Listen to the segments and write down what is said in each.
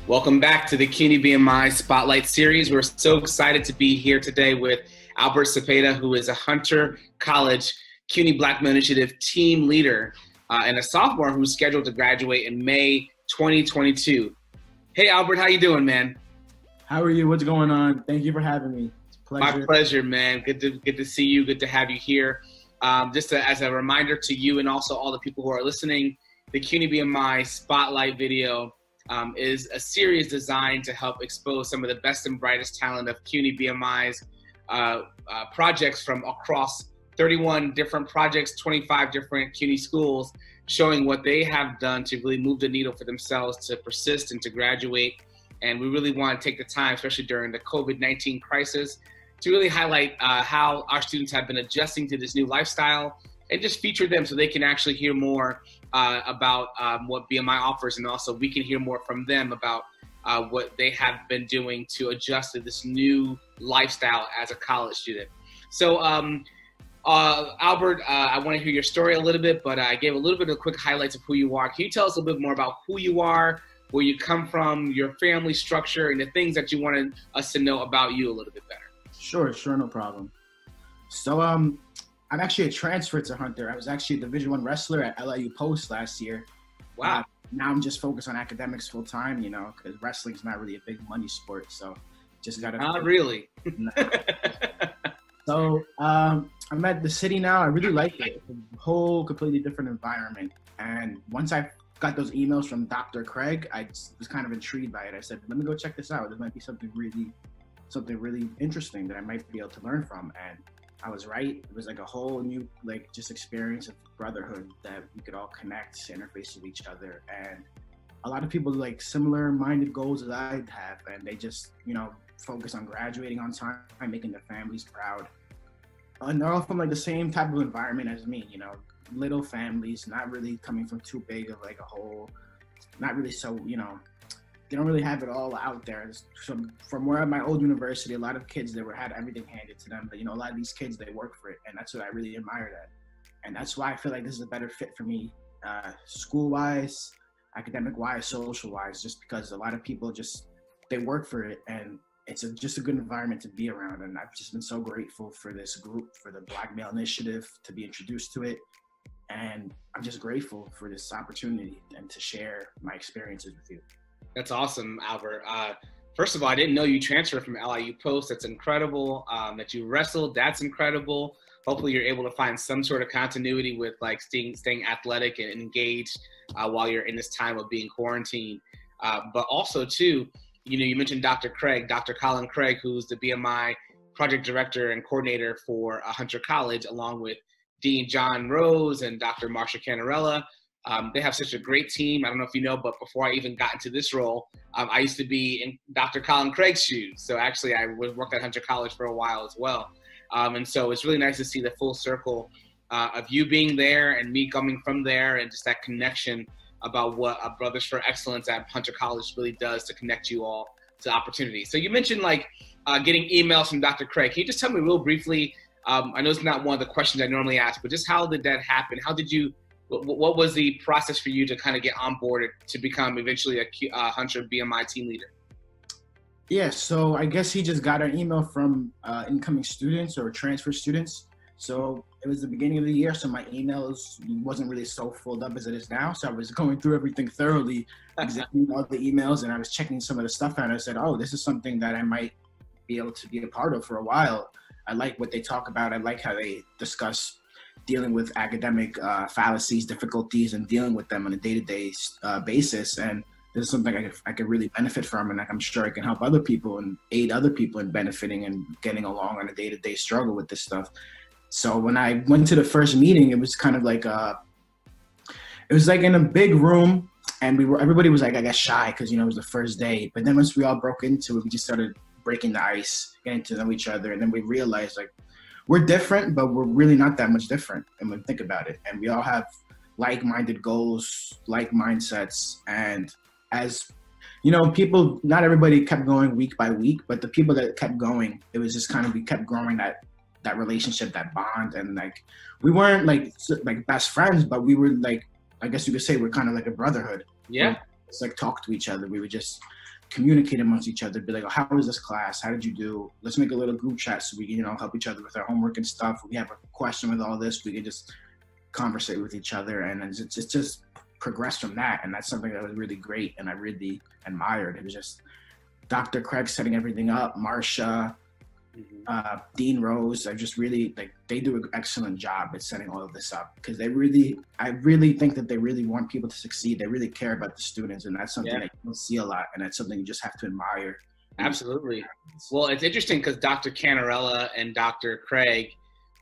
Welcome back to the CUNY BMI Spotlight Series. We're so excited to be here today with Albert Cepeda, who is a Hunter College CUNY Black Male Initiative team leader and a sophomore who's scheduled to graduate in May 2022. Hey, Albert, how you doing, man? How are you? What's going on? Thank you for having me. It's a pleasure. My pleasure, man. Good to see you. Good to have you here. As a reminder to you and also all the people who are listening, the CUNY BMI Spotlight video is a series designed to help expose some of the best and brightest talent of CUNY BMI's projects from across 31 different projects, 25 different CUNY schools, showing what they have done to really move the needle for themselves to persist and to graduate. And we really want to take the time, especially during the COVID-19 crisis, to really highlight how our students have been adjusting to this new lifestyle and just feature them so they can actually hear more about what BMI offers, and also we can hear more from them about what they have been doing to adjust to this new lifestyle as a college student. So Albert, I want to hear your story a little bit, but I gave a little bit of quick highlights of who you are. Can you tell us a little bit more about who you are, where you come from, your family structure, and the things that you wanted us to know about you a little bit better? Sure, no problem. So I'm actually a transfer to Hunter. I was actually a Division I wrestler at LIU Post last year. Wow. Now I'm just focused on academics full time, you know, because wrestling's not really a big money sport. So just got to. Not really. So I'm at the city now. I really like it. It's a whole completely different environment. And once I got those emails from Dr. Craig, I was kind of intrigued by it. I said, let me go check this out. There might be something really interesting that I might be able to learn from. And I was right. It was like a whole new, just experience of brotherhood that we could all connect, interface with each other. And a lot of people similar minded goals as I have. And they just, focus on graduating on time, making their families proud. And they're all from the same type of environment as me, little families, not really coming from too big of a whole, not really so, they don't really have it all out there. So from where at my old university, a lot of kids, had everything handed to them. But, a lot of these kids, they work for it. And that's what I really admire that. And that's why I feel like this is a better fit for me, school-wise, academic-wise, social-wise, just because a lot of people they work for it. And it's just a good environment to be around. And I've just been so grateful for this group, for the Black Male Initiative, to be introduced to it. And I'm just grateful for this opportunity and to share my experiences with you. That's awesome, Albert. First of all, I didn't know you transferred from LIU Post. That's incredible. That you wrestled, that's incredible. Hopefully you're able to find some sort of continuity with staying athletic and engaged while you're in this time of being quarantined. But also too, you mentioned Dr. Colin Craig, who's the BMI project director and coordinator for Hunter College, along with Dean John Rose and Dr. Marsha Canarella. They have such a great team. I don't know if you know, but before I even got into this role, I used to be in Dr. Colin Craig's shoes. So actually I worked at Hunter College for a while as well. And so it's really nice to see the full circle of you being there and me coming from there, and just that connection about what Brothers for Excellence at Hunter College really does to connect you all to opportunities. So you mentioned getting emails from Dr. Craig. Can you just tell me real briefly, I know it's not one of the questions I normally ask, but just how did that happen? What was the process for you to kind of get onboarded to become eventually a Hunter BMI team leader? Yeah, so I guess he just got an email from incoming students or transfer students. So it was the beginning of the year, so my emails wasn't really so filled up as it is now. So I was going through everything thoroughly, examining all the emails, and I was checking some of the stuff out. And I said, oh, this is something that I might be able to be a part of for a while. I like what they talk about. I like how they discuss dealing with academic fallacies, difficulties, and dealing with them on a day-to-day basis. And this is something I could really benefit from, and I'm sure I can help other people and aid other people in benefiting and getting along on a day-to-day struggle with this stuff. So when I went to the first meeting, it was kind of it was in a big room, and everybody was I guess shy because it was the first day. But then once we all broke into it, we just started breaking the ice, getting to know each other, and then we realized we're different, but we're really not that much different. And when we think about it, and we all have like-minded goals, like mindsets, and as people, not everybody kept going week by week, but the people that kept going, it was just we kept growing that relationship, that bond. And we weren't best friends, but we were I guess you could say we're kind of like a brotherhood. Yeah. It's talk to each other. We would just communicate amongst each other, be like, oh, how was this class? How did you do? Let's make a little group chat so we can, help each other with our homework and stuff. If we have a question with all this, we can just conversate with each other, and it's just progressed from that. And that's something that was really great, and I really admired. It was just Dr. Craig setting everything up, Marsha, Dean Rose. I just really they do an excellent job at setting all of this up, because I really think that they really want people to succeed. They really care about the students, and that's something that you don't see a lot, and that's something you just have to admire. Absolutely. Well, it's interesting because Dr. Canarella and Dr. Craig,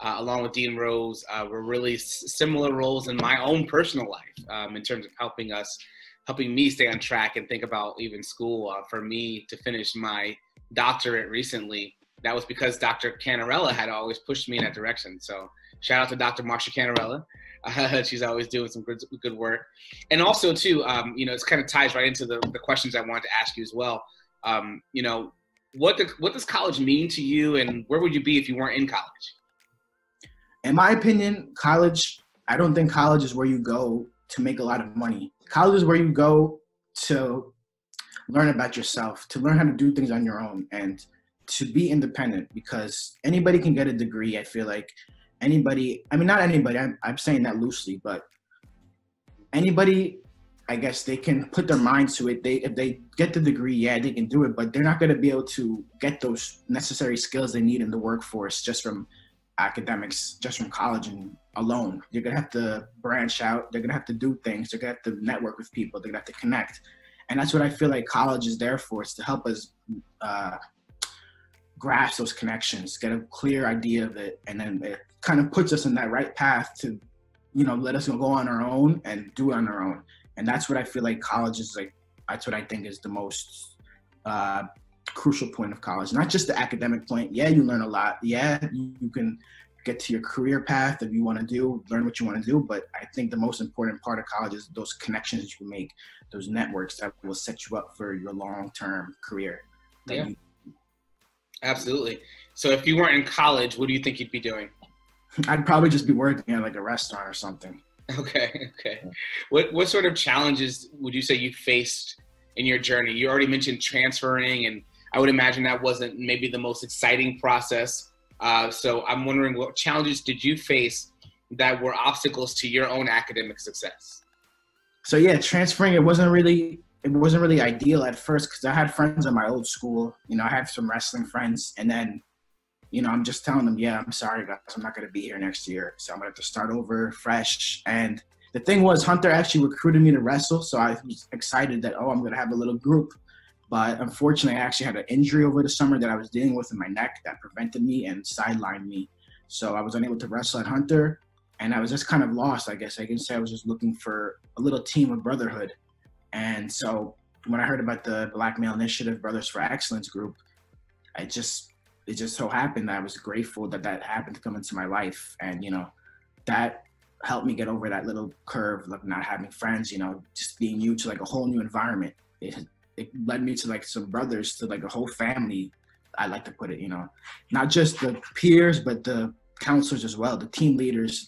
along with Dean Rose, were really similar roles in my own personal life, in terms of helping me stay on track and think about even school. For me to finish my doctorate recently, that was because Dr. Canarella had always pushed me in that direction. So shout out to Dr. Marsha Canarella. She's always doing some good work. And also too, it's kind of ties right into the questions I wanted to ask you as well. What does college mean to you, and where would you be if you weren't in college? In my opinion, I don't think college is where you go to make a lot of money. College is where you go to learn about yourself, to learn how to do things on your own, and to be independent, because anybody can get a degree. I feel like not anybody, I'm saying that loosely, but anybody, I guess they can put their minds to it. If they get the degree, they can do it, but they're not going to be able to get those necessary skills they need in the workforce just from academics, just from college and alone. You're going to have to branch out. They're going to have to do things. They're going to have to network with people. They're going to have to connect. And that's what I feel like college is there for. It's to help us grasp those connections, get a clear idea of it, and then it kind of puts us in that right path to, let us go on our own and do it on our own. And that's what I feel like college is like. That's what I think is the most crucial point of college. Not just the academic point. Yeah, you learn a lot. Yeah, you can get to your career path if you want to learn what you want to do. But I think the most important part of college is those connections you can make, those networks that will set you up for your long-term career. Yeah. Absolutely. So if you weren't in college, what do you think you'd be doing? I'd probably just be working at like a restaurant or something. Okay. What sort of challenges would you say you faced in your journey? You already mentioned transferring, and I would imagine that wasn't maybe the most exciting process. So I'm wondering, what challenges did you face that were obstacles to your own academic success? So yeah, transferring, it wasn't really ideal at first, because I had friends at my old school. I had some wrestling friends, and then, I'm just telling them, I'm sorry guys, I'm not going to be here next year. So I'm going to have to start over fresh. And the thing was, Hunter actually recruited me to wrestle. So I was excited that, I'm going to have a little group. But unfortunately, I actually had an injury over the summer that I was dealing with in my neck that prevented me and sidelined me. So I was unable to wrestle at Hunter, and I was just kind of lost, I guess. I can say I was just looking for a little team of brotherhood. And so when I heard about the Black Male Initiative, Brothers for Excellence group, it just so happened that I was grateful that happened to come into my life. And, that helped me get over that little curve of not having friends, just being new to like a whole new environment. It led me to like some brothers, to like a whole family, I like to put it, not just the peers, but the counselors as well, the team leaders.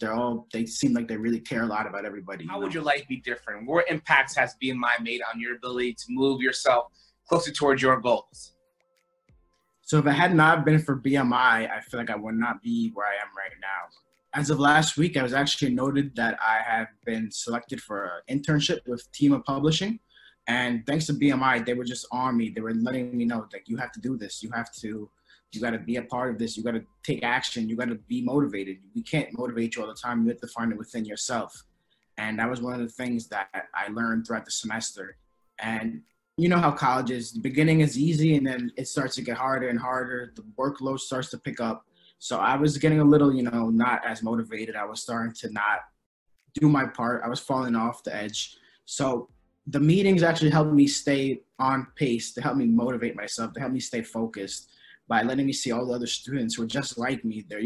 They seem like they really care a lot about everybody. How would your life be different? What impacts has BMI made on your ability to move yourself closer towards your goals? So if it had not been for BMI, I feel like I would not be where I am right now. As of last week, I was actually noted that I have been selected for an internship with Tima Publishing. And thanks to BMI, they were just on me. They were letting me know, like, you have to do this. You got to be a part of this. You got to take action. You got to be motivated. We can't motivate you all the time. You have to find it within yourself. And that was one of the things that I learned throughout the semester. And you know how college is. The beginning is easy, and then it starts to get harder and harder. The workload starts to pick up. So I was getting a little, not as motivated. I was starting to not do my part. I was falling off the edge. So the meetings actually helped me stay on pace, to help me motivate myself, to help me stay focused, by letting me see all the other students who are just like me. They're,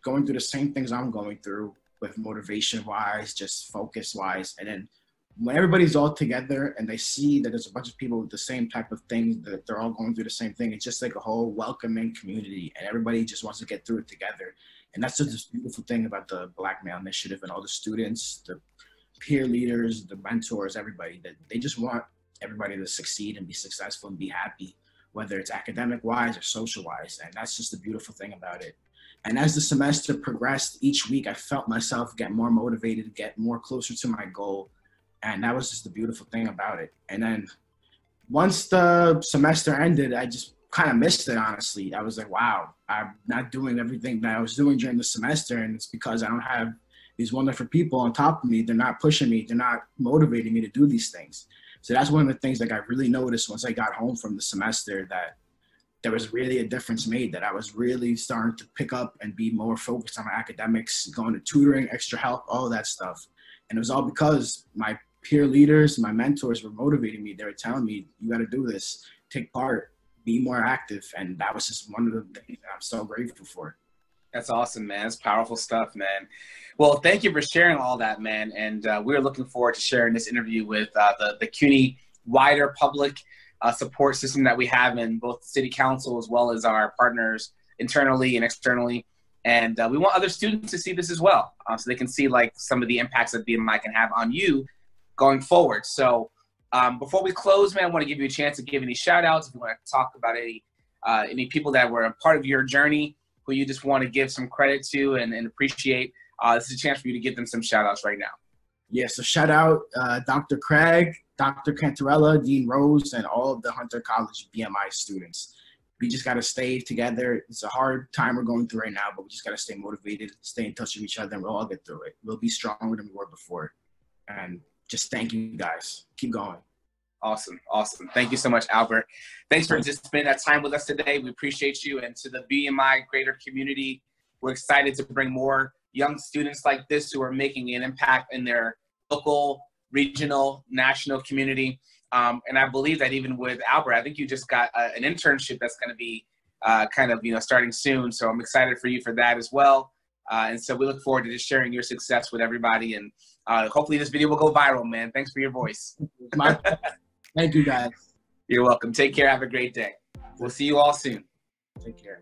going through the same things I'm going through, with motivation-wise, just focus-wise. And then when everybody's all together and they see that there's a bunch of people with the same type of things, that they're all going through the same thing, it's just like a whole welcoming community, and everybody just wants to get through it together. And that's just this beautiful thing about the Black Male Initiative, and all the students, the peer leaders, the mentors, everybody, that they just want everybody to succeed and be successful and be happy, whether it's academic-wise or social-wise. And that's just the beautiful thing about it. And as the semester progressed, each week I felt myself get more motivated, get more closer to my goal. And that was just the beautiful thing about it. And then once the semester ended, I just kind of missed it, honestly. I was like, wow, I'm not doing everything that I was doing during the semester. And it's because I don't have these wonderful people on top of me. They're not pushing me. They're not motivating me to do these things. So that's one of the things that I really noticed once I got home from the semester, that there was really a difference made, that I was really starting to pick up and be more focused on my academics, going to tutoring, extra help, all that stuff. And it was all because my peer leaders, my mentors were motivating me. They were telling me, you got to do this, take part, be more active. And that was just one of the things that I'm so grateful for. That's awesome, man. It's powerful stuff, man. Well, thank you for sharing all that, man. And we're looking forward to sharing this interview with the CUNY wider public support system that we have in both the city council as well as our partners internally and externally. And we want other students to see this as well, so they can see like some of the impacts that BMI can have on you going forward. So before we close, man, I want to give you a chance to give any shout outs. If you want to talk about any people that were a part of your journey who you just want to give some credit to and appreciate, this is a chance for you to give them some shout outs right now. Yeah, so shout out Dr. Craig, Dr. Cantarella, Dean Rose, and all of the Hunter College BMI students. We just got to stay together. It's a hard time we're going through right now, but we just got to stay motivated, stay in touch with each other, and we'll all get through it. We'll be stronger than we were before. And just thank you guys. Keep going. Awesome. Awesome. Thank you so much, Albert. Thanks for just spending that time with us today. We appreciate you. And to the BMI greater community, we're excited to bring more young students like this who are making an impact in their local, regional, national community. And I believe that even with Albert, I think you just got an internship that's going to be starting soon. So I'm excited for you for that as well. And so we look forward to just sharing your success with everybody. And hopefully this video will go viral, man. Thanks for your voice. Thank you, guys. You're welcome. Take care. Have a great day. We'll see you all soon. Take care.